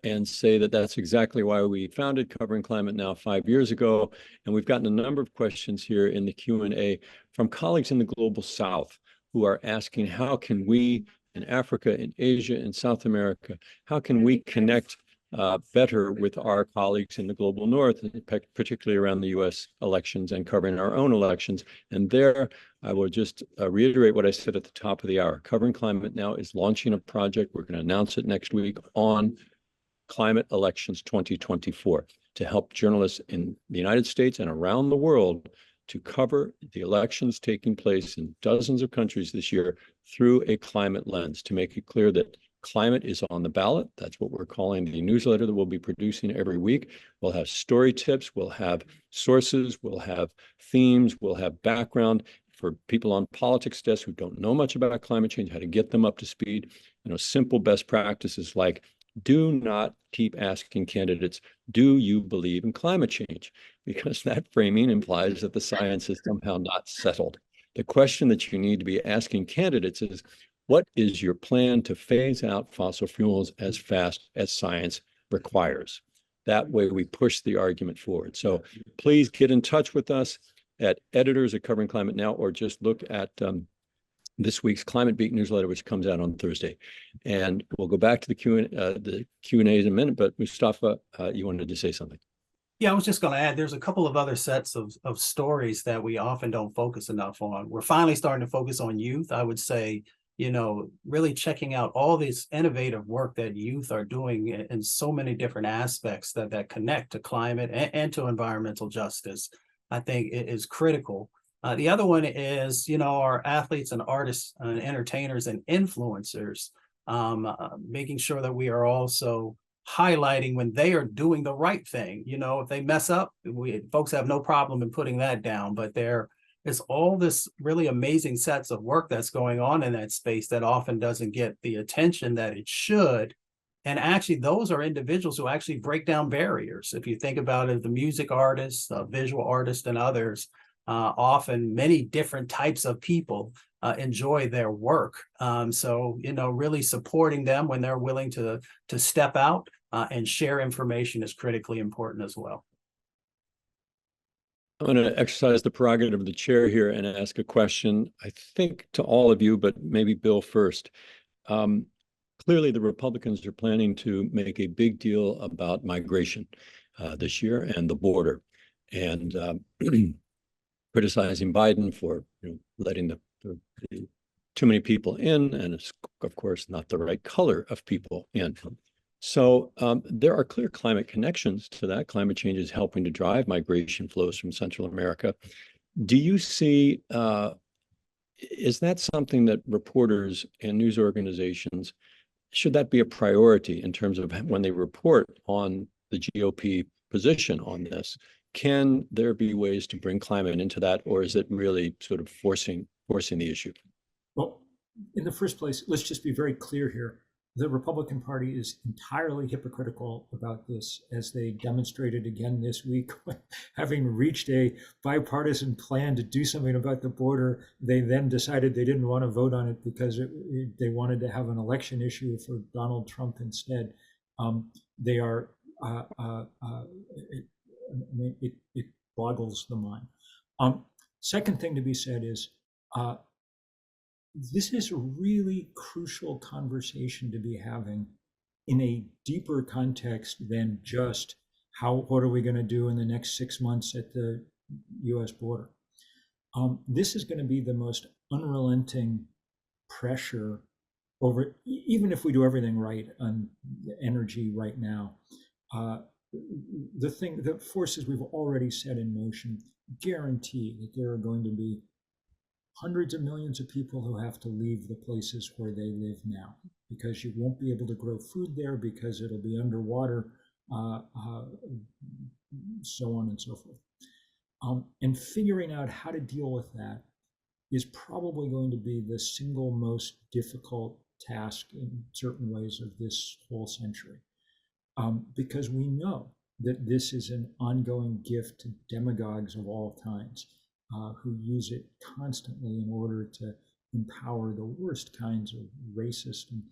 and say that that's exactly why we founded Covering Climate Now 5 years ago. And we've gotten a number of questions here in the Q&A from colleagues in the Global South who are asking, how can we in Africa, in Asia, in South America, how can we connect better with our colleagues in the Global North, particularly around the US elections and covering our own elections? And there, I will just reiterate what I said at the top of the hour. Covering Climate Now is launching a project. We're going to announce it next week on Climate Elections 2024 to help journalists in the United States and around the world to cover the elections taking place in dozens of countries this year through a climate lens, to make it clear that climate is on the ballot. That's what we're calling the newsletter that we'll be producing every week. We'll have story tips, we'll have sources, we'll have themes, we'll have background for people on politics desks who don't know much about climate change, how to get them up to speed. Simple best practices like, do not keep asking candidates, do you believe in climate change? Because that framing implies that the science is somehow not settled. The question that you need to be asking candidates is, what is your plan to phase out fossil fuels as fast as science requires? That way we push the argument forward. So please get in touch with us at editors at Covering Climate Now, or just look at this week's Climate Beat newsletter, which comes out on Thursday. And we'll go back to the Q&A in a minute, but Mustafa, you wanted to say something. Yeah, I was just going to add, there's a couple of other sets of stories that we often don't focus enough on. We're finally starting to focus on youth. I would say, really checking out all this innovative work that youth are doing in so many different aspects that connect to climate and to environmental justice, I think it is critical. The other one is, our athletes and artists and entertainers and influencers, making sure that we are also highlighting when they are doing the right thing. If they mess up, folks have no problem in putting that down, but there's all this really amazing sets of work that's going on in that space that often doesn't get the attention that it should. And actually, those are individuals who actually break down barriers. If you think about it, the music artists, visual artists, and others, often many different types of people enjoy their work. So, really supporting them when they're willing to step out and share information is critically important as well. I'm going to exercise the prerogative of the chair here and ask a question, I think, to all of you, but maybe Bill first. Clearly, the Republicans are planning to make a big deal about migration this year and the border, and criticizing Biden for letting the too many people in, and it's, of course, not the right color of people in. So there are clear climate connections to that. Climate change is helping to drive migration flows from Central America. Do you see, is that something that reporters and news organizations, should that be a priority in terms of when they report on the GOP position on this? Can there be ways to bring climate into that, or is it really sort of forcing the issue? Well, in the first place, let's just be very clear here. The Republican Party is entirely hypocritical about this, as they demonstrated again this week. Having reached a bipartisan plan to do something about the border, they then decided they didn't want to vote on it because they wanted to have an election issue for Donald Trump instead. They are, it boggles the mind. Second thing to be said is, this is a really crucial conversation to be having in a deeper context than just what are we going to do in the next 6 months at the US border. This is going to be the most unrelenting pressure over, even if we do everything right on energy right now. The forces we've already set in motion guarantee that there are going to be hundreds of millions of people who have to leave the places where they live now, because you won't be able to grow food there because it'll be underwater, so on and so forth. And figuring out how to deal with that is probably going to be the single most difficult task in certain ways of this whole century, because we know that this is an ongoing gift to demagogues of all kinds. Who use it constantly in order to empower the worst kinds of racist and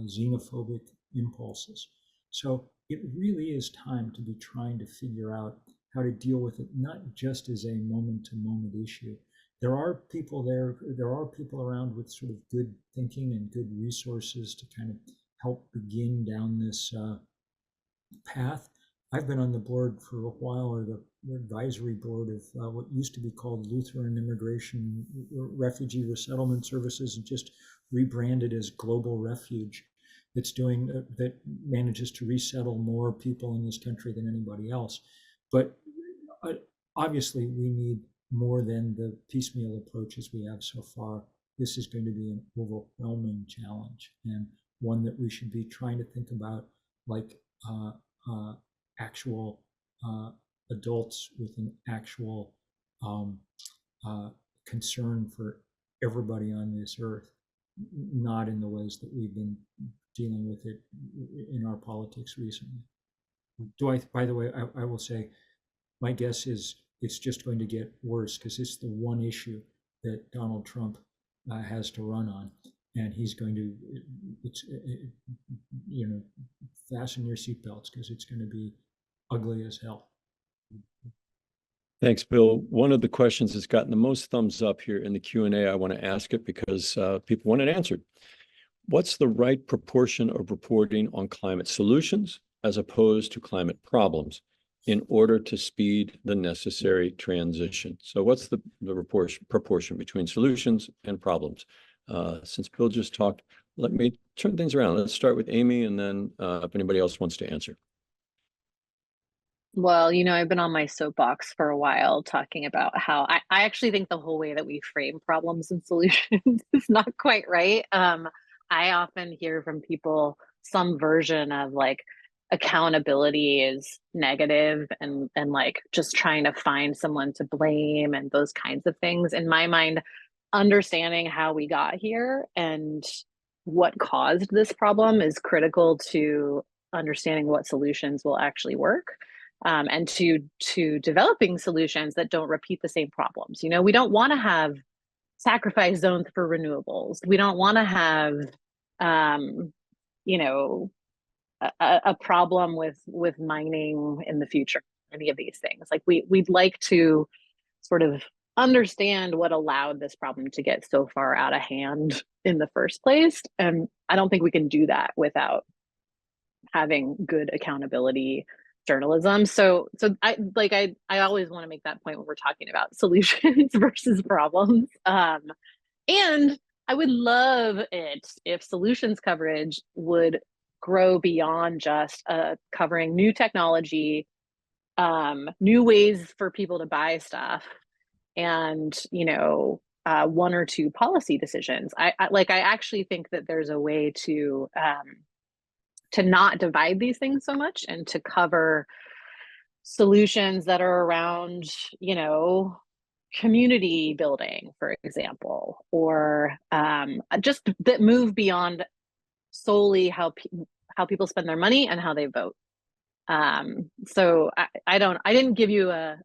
xenophobic impulses. So it really is time to be trying to figure out how to deal with it, not just as a moment-to-moment issue. There are people around with sort of good thinking and good resources to kind of help begin down this path. I've been on the board for a while, or the advisory board of what used to be called Lutheran Immigration Refugee Resettlement Services, and just rebranded as Global Refuge. That manages to resettle more people in this country than anybody else. But obviously, we need more than the piecemeal approaches we have so far. This is going to be an overwhelming challenge, and one that we should be trying to think about like actual adults with an actual concern for everybody on this earth, not in the ways that we've been dealing with it in our politics recently. By the way, I will say, my guess is it's just going to get worse, because it's the one issue that Donald Trump has to run on, and he's going to, fasten your seatbelts, because it's going to be ugly as hell. Thanks, Bill. One of the questions that's gotten the most thumbs up here in the Q&A, I want to ask it because people want it answered. What's the right proportion of reporting on climate solutions as opposed to climate problems in order to speed the necessary transition? So what's the proportion between solutions and problems? Since Bill just talked, let me turn things around. Let's start with Amy, and then if anybody else wants to answer. Well, I've been on my soapbox for a while talking about how I actually think the whole way that we frame problems and solutions is not quite right. I often hear from people some version of like accountability is negative and like just trying to find someone to blame and those kinds of things. In my mind, understanding how we got here and what caused this problem is critical to understanding what solutions will actually work. And to developing solutions that don't repeat the same problems. We don't want to have sacrifice zones for renewables. We don't want to have, a problem with mining in the future. Any of these things. Like we'd like to sort of understand what allowed this problem to get so far out of hand in the first place. And I don't think we can do that without having good accountability journalism. So I always want to make that point when we're talking about solutions versus problems. And I would love it if solutions coverage would grow beyond just covering new technology, new ways for people to buy stuff, and one or two policy decisions. I actually think that there's a way to not divide these things so much, and to cover solutions that are around, community building, for example, or just that move beyond solely how people spend their money and how they vote. So I didn't give you a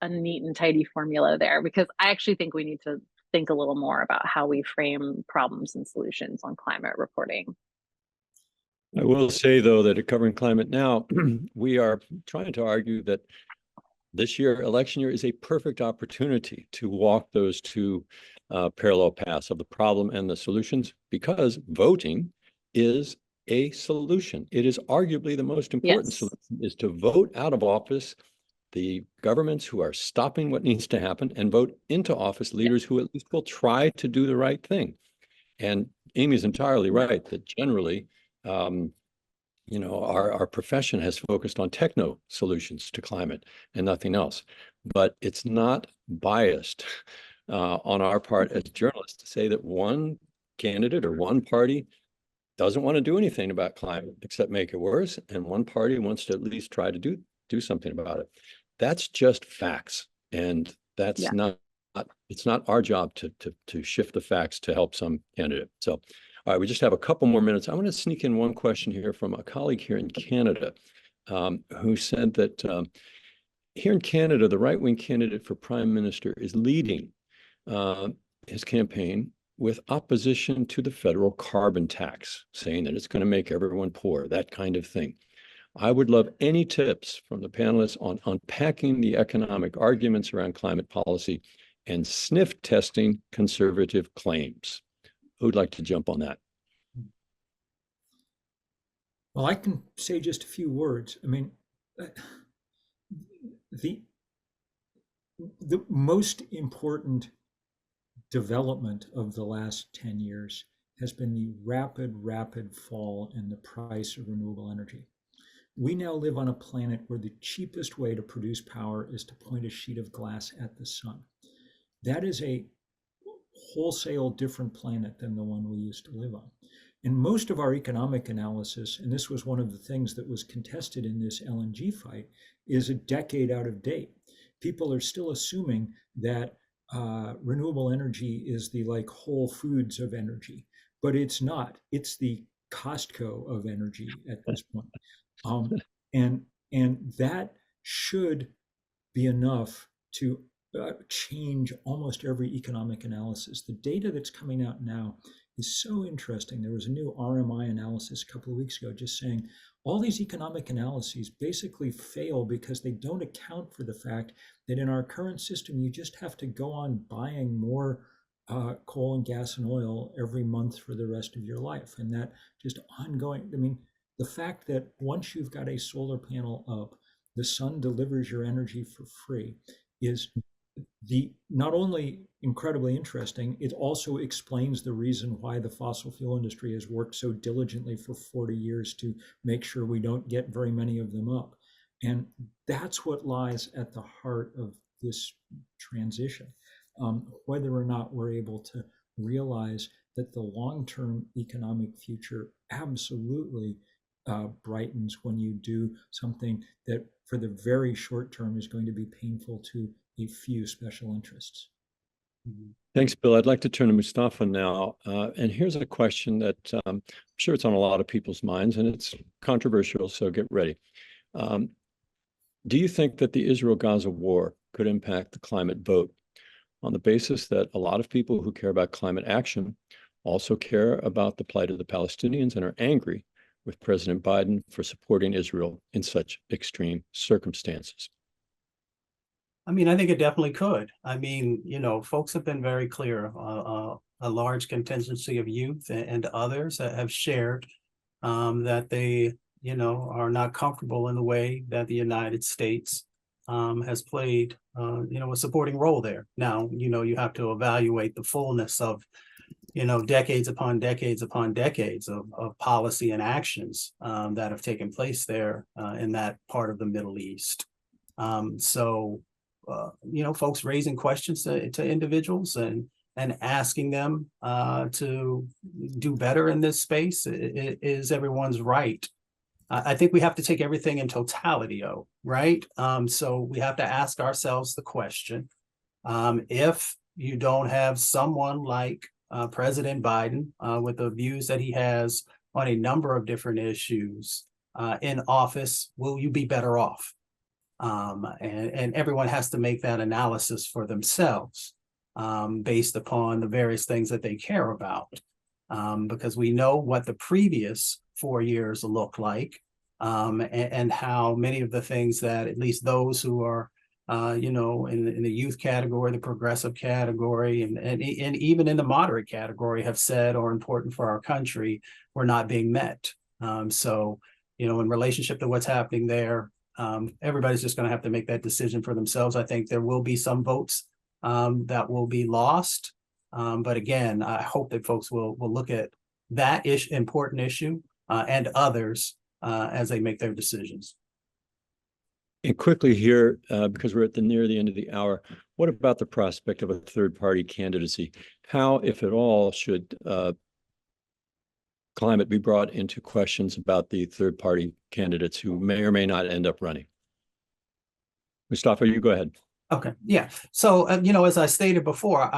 neat and tidy formula there, because I actually think we need to think a little more about how we frame problems and solutions on climate reporting. I will say, though, that at Covering Climate Now, we are trying to argue that this year, election year, is a perfect opportunity to walk those two parallel paths of the problem and the solutions, because voting is a solution. It is arguably the most important solution, is to vote out of office the governments who are stopping what needs to happen, and vote into office leaders who at least will try to do the right thing. And Amy's entirely right that generally, our profession has focused on techno solutions to climate and nothing else. But it's not biased on our part as journalists to say that one candidate or one party doesn't want to do anything about climate except make it worse, and one party wants to at least try to do something about it. That's just facts, and that's not. It's not our job to shift the facts to help some candidate. So, all right, we just have a couple more minutes. I want to sneak in one question here from a colleague here in Canada, who said that here in Canada, the right-wing candidate for prime minister is leading his campaign with opposition to the federal carbon tax, saying that it's going to make everyone poor, that kind of thing. I would love any tips from the panelists on unpacking the economic arguments around climate policy and sniff testing conservative claims. Who'd like to jump on that? Well, I can say just a few words. I mean, the most important development of the last 10 years has been the rapid fall in the price of renewable energy. We now live on a planet where the cheapest way to produce power is to point a sheet of glass at the sun. That is a wholesale different planet than the one we used to live on. And most of our economic analysis, and this was one of the things that was contested in this LNG fight, is a decade out of date. People are still assuming that renewable energy is the Whole Foods of energy, but it's not. It's the Costco of energy at this point. And that should be enough to change almost every economic analysis. The data that's coming out now is so interesting. There was a new RMI analysis a couple of weeks ago just saying all these economic analyses basically fail because they don't account for the fact that in our current system, you just have to go on buying more coal and gas and oil every month for the rest of your life. And that just ongoing, I mean, the fact that once you've got a solar panel up, the sun delivers your energy for free is not only incredibly interesting, it also explains the reason why the fossil fuel industry has worked so diligently for 40 years to make sure we don't get very many of them up. And that's what lies at the heart of this transition. Whether or not we're able to realize that the long-term economic future absolutely brightens when you do something that for the very short term is going to be painful to a few special interests. Thanks, Bill. I'd like to turn to Mustafa now. And here's a question that I'm sure it's on a lot of people's minds, and it's controversial, so get ready. Do you think that the Israel-Gaza war could impact the climate vote on the basis that a lot of people who care about climate action also care about the plight of the Palestinians and are angry with President Biden for supporting Israel in such extreme circumstances? I mean, I think it definitely could. I mean, folks have been very clear. A large contingency of youth and others have shared that they, are not comfortable in the way that the United States has played, a supporting role there. Now, you have to evaluate the fullness of decades upon decades upon decades of policy and actions that have taken place there in that part of the Middle East. Folks raising questions to individuals and asking them to do better in this space is everyone's right. I think we have to take everything in totality, right? So we have to ask ourselves the question, if you don't have someone like President Biden with the views that he has on a number of different issues in office, will you be better off? And everyone has to make that analysis for themselves based upon the various things that they care about. Because we know what the previous 4 years look like, and how many of the things that at least those who are in the youth category, the progressive category, and even in the moderate category have said are important for our country were not being met. In relationship to what's happening there, everybody's just going to have to make that decision for themselves. I think there will be some votes that will be lost. But again, I hope that folks will look at that important issue and others as they make their decisions. And quickly here, because we're near the end of the hour, what about the prospect of a third-party candidacy? How, if at all, should climate be brought into questions about the third-party candidates who may or may not end up running? Mustafa, you go ahead. Okay, yeah. So, as I stated before,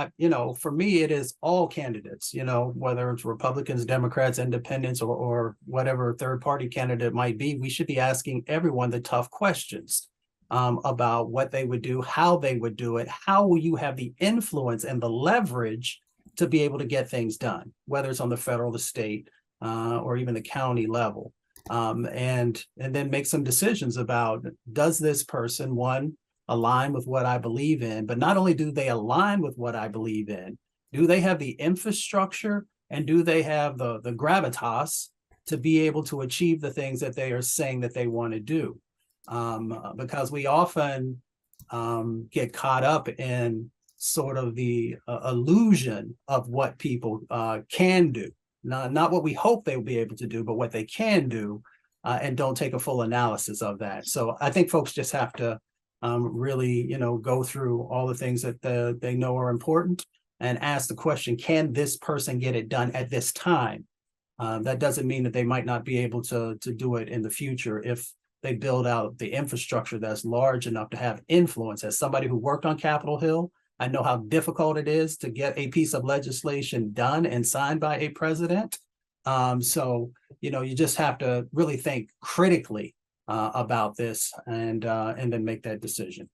for me, it is all candidates, whether it's Republicans, Democrats, independents, or whatever third-party candidate might be, we should be asking everyone the tough questions about what they would do, how they would do it, how will you have the influence and the leverage to be able to get things done, whether it's on the federal, the state, or even the county level, and then make some decisions about, does this person, one, align with what I believe in, but not only do they align with what I believe in, do they have the infrastructure and do they have the gravitas to be able to achieve the things that they are saying that they want to do? Because we often get caught up in sort of the illusion of what people can do, not what we hope they will be able to do, but what they can do, and don't take a full analysis of that. So I think folks just have to really, go through all the things that they know are important and ask the question, can this person get it done at this time? That doesn't mean that they might not be able to do it in the future if they build out the infrastructure that's large enough to have influence. As somebody who worked on Capitol Hill, I know how difficult it is to get a piece of legislation done and signed by a president. You just have to really think critically about this and then make that decision.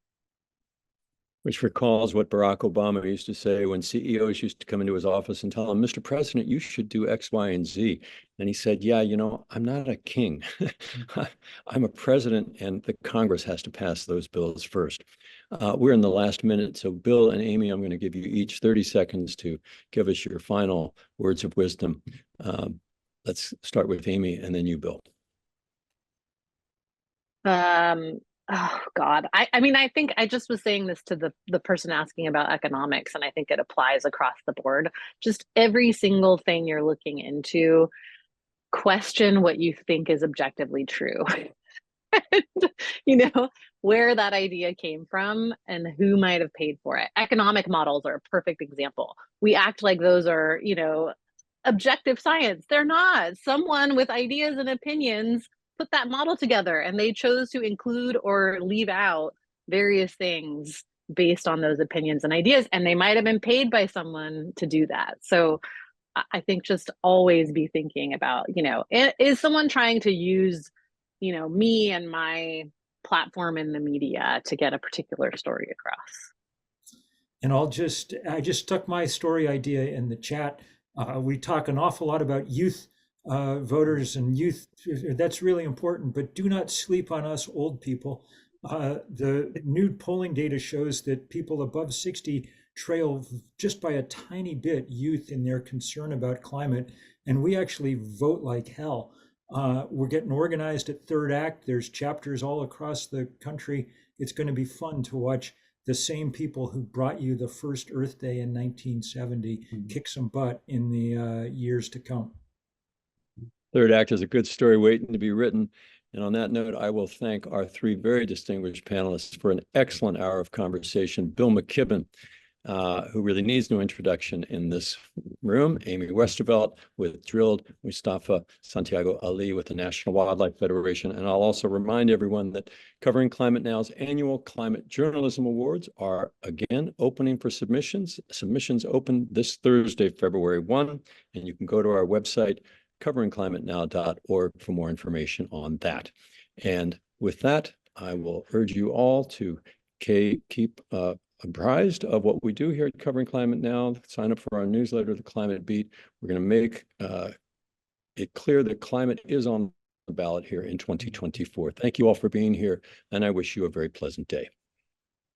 Which recalls what Barack Obama used to say when CEOs used to come into his office and tell him, Mr. President, you should do X, Y, and Z. And he said, yeah, I'm not a king. I'm a president, and the Congress has to pass those bills first. We're in the last minute. So Bill and Amy, I'm going to give you each 30 seconds to give us your final words of wisdom. Let's start with Amy and then you, Bill. Oh God. I think I just was saying this to the person asking about economics, and I think it applies across the board. Just every single thing you're looking into, question what you think is objectively true. And, where that idea came from and who might have paid for it. Economic models are a perfect example. We act like those are, objective science. They're not. Someone with ideas and opinions put that model together, and they chose to include or leave out various things based on those opinions and ideas, and they might have been paid by someone to do that. So I think just always be thinking about, is someone trying to use, me and my platform in the media to get a particular story across? And I just stuck my story idea in the chat. We talk an awful lot about youth voters and youth. That's really important, but do not sleep on us old people. The new polling data shows that people above 60 trail just by a tiny bit youth in their concern about climate, and we actually vote like hell. We're getting organized at Third Act. There's chapters all across the country. It's going to be fun to watch the same people who brought you the first Earth Day in 1970 kick some butt in the years to come. Third act is a good story waiting to be written. And on that note, I will thank our three very distinguished panelists for an excellent hour of conversation. Bill McKibben, who really needs no introduction in this room, Amy Westervelt with Drilled, Mustafa, Santiago Ali with the National Wildlife Federation. And I'll also remind everyone that Covering Climate Now's annual Climate Journalism Awards are again opening for submissions. Submissions open this Thursday, February 1, and you can go to our website, coveringclimatenow.org, for more information on that. And with that, I will urge you all to keep apprised of what we do here at Covering Climate Now. Sign up for our newsletter, The Climate Beat. We're going to make it clear that climate is on the ballot here in 2024. Thank you all for being here, and I wish you a very pleasant day.